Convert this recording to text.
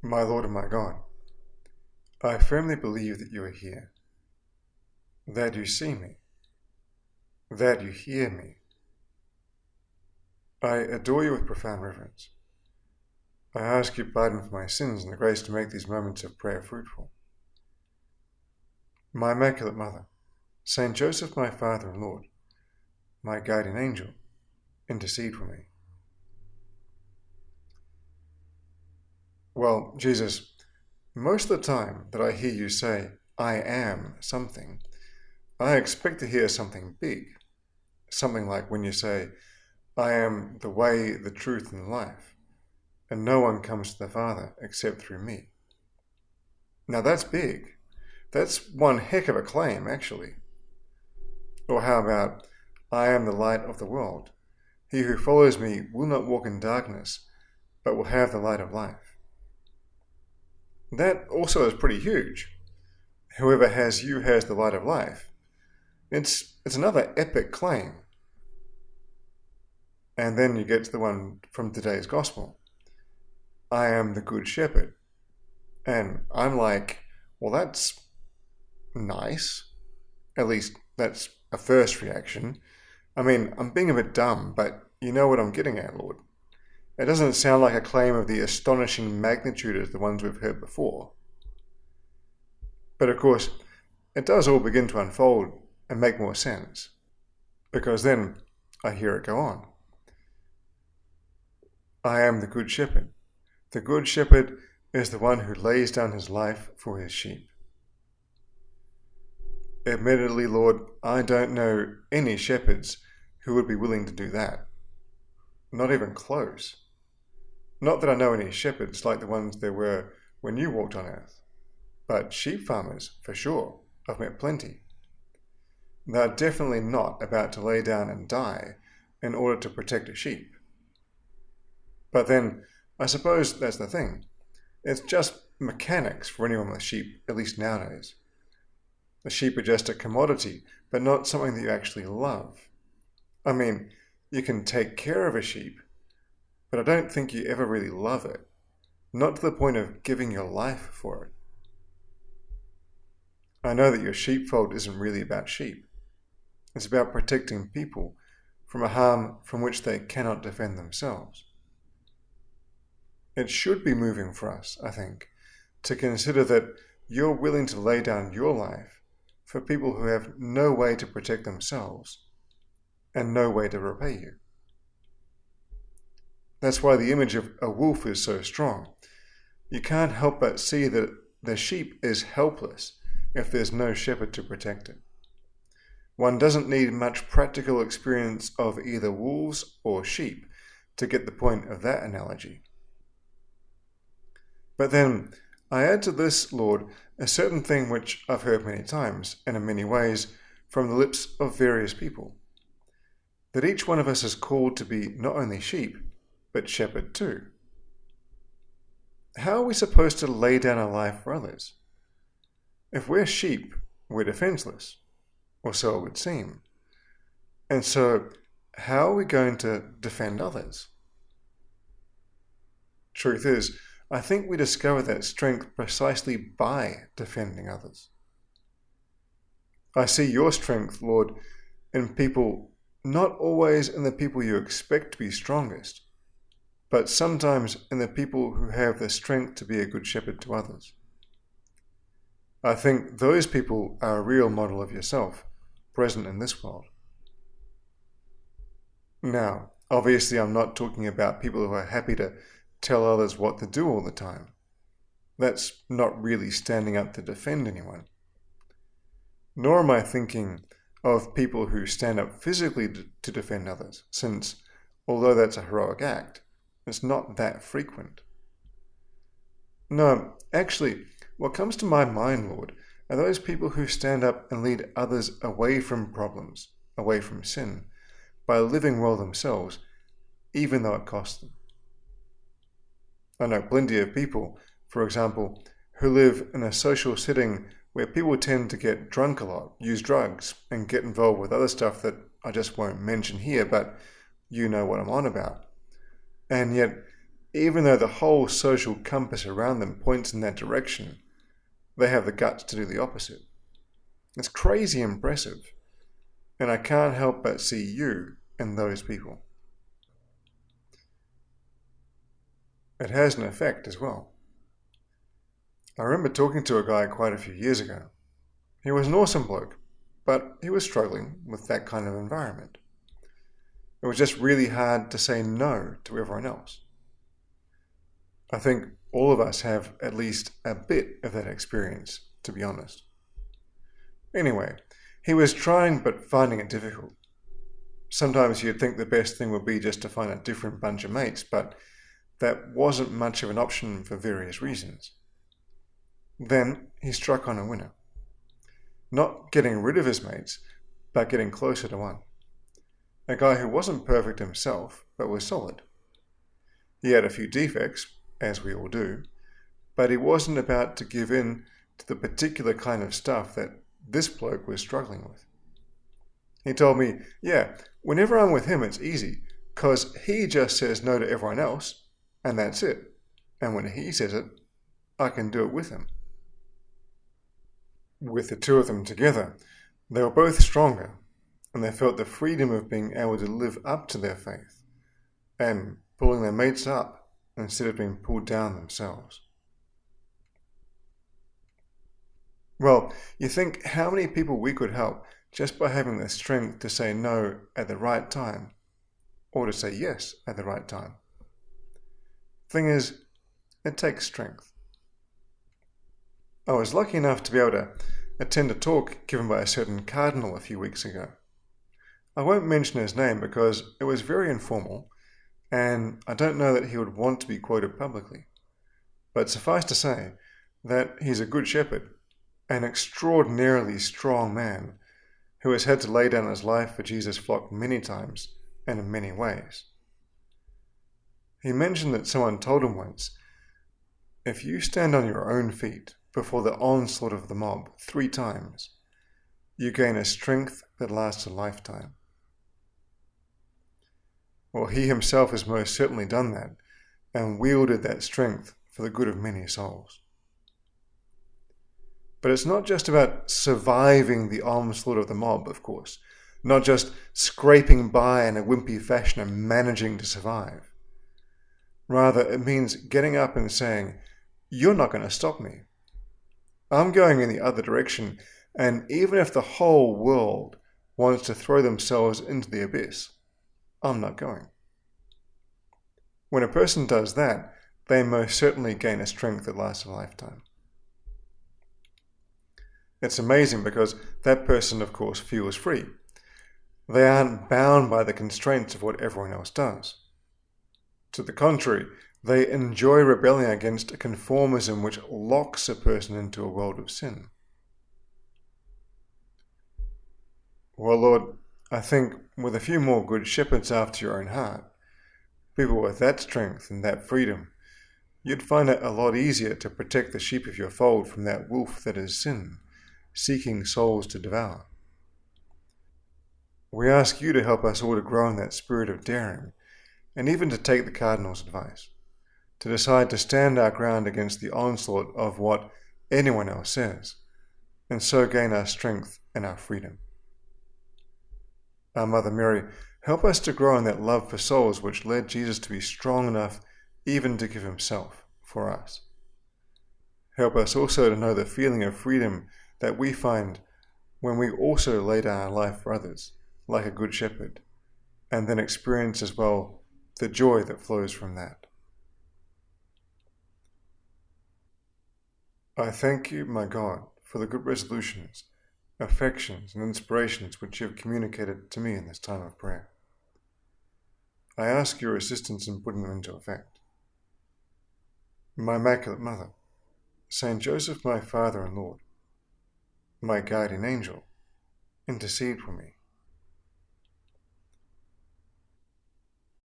My Lord and my God, I firmly believe that you are here, that you see me, that you hear me. I adore you with profound reverence. I ask you pardon for my sins and the grace to make these moments of prayer fruitful. My Immaculate Mother, Saint Joseph, my Father and Lord, my guardian angel, intercede for me. Well, Jesus, most of the time that I hear you say, I am something, I expect to hear something big. Something like when you say, I am the way, the truth, and the life, and no one comes to the Father except through me. Now that's big. That's one heck of a claim, actually. Or how about, I am the light of the world. He who follows me will not walk in darkness, but will have the light of life. That also is pretty huge. Whoever has you has the light of life. It's another epic claim. And then you get to the one from today's gospel. I am the good shepherd. And I'm like, well, that's nice. At least that's a first reaction. I mean, I'm being a bit dumb, but you know what I'm getting at, Lord. It doesn't sound like a claim of the astonishing magnitude as the ones we've heard before. But of course, it does all begin to unfold and make more sense. Because then I hear it go on. I am the good shepherd. The good shepherd is the one who lays down his life for his sheep. Admittedly, Lord, I don't know any shepherds who would be willing to do that. Not even close. Not that I know any shepherds like the ones there were when you walked on earth. But sheep farmers, for sure, I've met plenty. They're definitely not about to lay down and die in order to protect a sheep. But then, I suppose that's the thing. It's just mechanics for anyone with sheep, at least nowadays. The sheep are just a commodity, but not something that you actually love. I mean, you can take care of a sheep, but I don't think you ever really love it. Not to the point of giving your life for it. I know that your sheepfold isn't really about sheep. It's about protecting people from a harm from which they cannot defend themselves. It should be moving for us, I think, to consider that you're willing to lay down your life for people who have no way to protect themselves and no way to repay you. That's why the image of a wolf is so strong. You can't help but see that the sheep is helpless if there's no shepherd to protect it. One doesn't need much practical experience of either wolves or sheep to get the point of that analogy. But then, I add to this, Lord, a certain thing which I've heard many times, and in many ways, from the lips of various people. That each one of us is called to be not only sheep, but shepherd too. How are we supposed to lay down our life for others? If we're sheep, we're defenseless, or so it would seem. And so, how are we going to defend others? Truth is, I think we discover that strength precisely by defending others. I see your strength, Lord, in people, not always in the people you expect to be strongest, but sometimes in the people who have the strength to be a good shepherd to others. I think those people are a real model of yourself, present in this world. Now, obviously I'm not talking about people who are happy to tell others what to do all the time. That's not really standing up to defend anyone. Nor am I thinking of people who stand up physically to defend others, since, although that's a heroic act, it's not that frequent. No, actually, what comes to my mind, Lord, are those people who stand up and lead others away from problems, away from sin, by living well themselves, even though it costs them. I know plenty of people, for example, who live in a social setting where people tend to get drunk a lot, use drugs, and get involved with other stuff that I just won't mention here, but you know what I'm on about. And yet, even though the whole social compass around them points in that direction, they have the guts to do the opposite. It's crazy impressive, and I can't help but see you in those people. It has an effect as well. I remember talking to a guy quite a few years ago. He was an awesome bloke, but he was struggling with that kind of environment. It was just really hard to say no to everyone else. I think all of us have at least a bit of that experience, to be honest. Anyway, he was trying but finding it difficult. Sometimes you'd think the best thing would be just to find a different bunch of mates, but that wasn't much of an option for various reasons. Then he struck on a winner. Not getting rid of his mates, but getting closer to one. A guy who wasn't perfect himself, but was solid. He had a few defects, as we all do, but he wasn't about to give in to the particular kind of stuff that this bloke was struggling with. He told me, yeah, whenever I'm with him it's easy, 'cause he just says no to everyone else, and that's it. And when he says it, I can do it with him. With the two of them together, they were both stronger, and they felt the freedom of being able to live up to their faith, and pulling their mates up instead of being pulled down themselves. Well, you think how many people we could help just by having the strength to say no at the right time, or to say yes at the right time. Thing is, it takes strength. I was lucky enough to be able to attend a talk given by a certain cardinal a few weeks ago. I won't mention his name because it was very informal, and I don't know that he would want to be quoted publicly. But suffice to say that he's a good shepherd, an extraordinarily strong man who has had to lay down his life for Jesus' flock many times and in many ways. He mentioned that someone told him once, if you stand on your own feet before the onslaught of the mob 3 times, you gain a strength that lasts a lifetime. Well, he himself has most certainly done that, and wielded that strength for the good of many souls. But it's not just about surviving the onslaught of the mob, of course, not just scraping by in a wimpy fashion and managing to survive. Rather, it means getting up and saying, you're not going to stop me. I'm going in the other direction, and even if the whole world wants to throw themselves into the abyss, I'm not going. When a person does that, they most certainly gain a strength that lasts a lifetime. It's amazing because that person, of course, feels free. They aren't bound by the constraints of what everyone else does. To the contrary, they enjoy rebelling against a conformism which locks a person into a world of sin. Well, Lord, I think with a few more good shepherds after your own heart, people with that strength and that freedom, you'd find it a lot easier to protect the sheep of your fold from that wolf that is sin, seeking souls to devour. We ask you to help us all to grow in that spirit of daring, and even to take the Cardinal's advice, to decide to stand our ground against the onslaught of what anyone else says, and so gain our strength and our freedom. Our Mother Mary, help us to grow in that love for souls which led Jesus to be strong enough even to give himself for us. Help us also to know the feeling of freedom that we find when we also lay down our life for others, like a good shepherd, and then experience as well the joy that flows from that. I thank you, my God, for the good resolutions, affections, and inspirations which you have communicated to me in this time of prayer. I ask your assistance in putting them into effect. My Immaculate Mother, Saint Joseph, my Father and Lord, my guardian angel, intercede for me.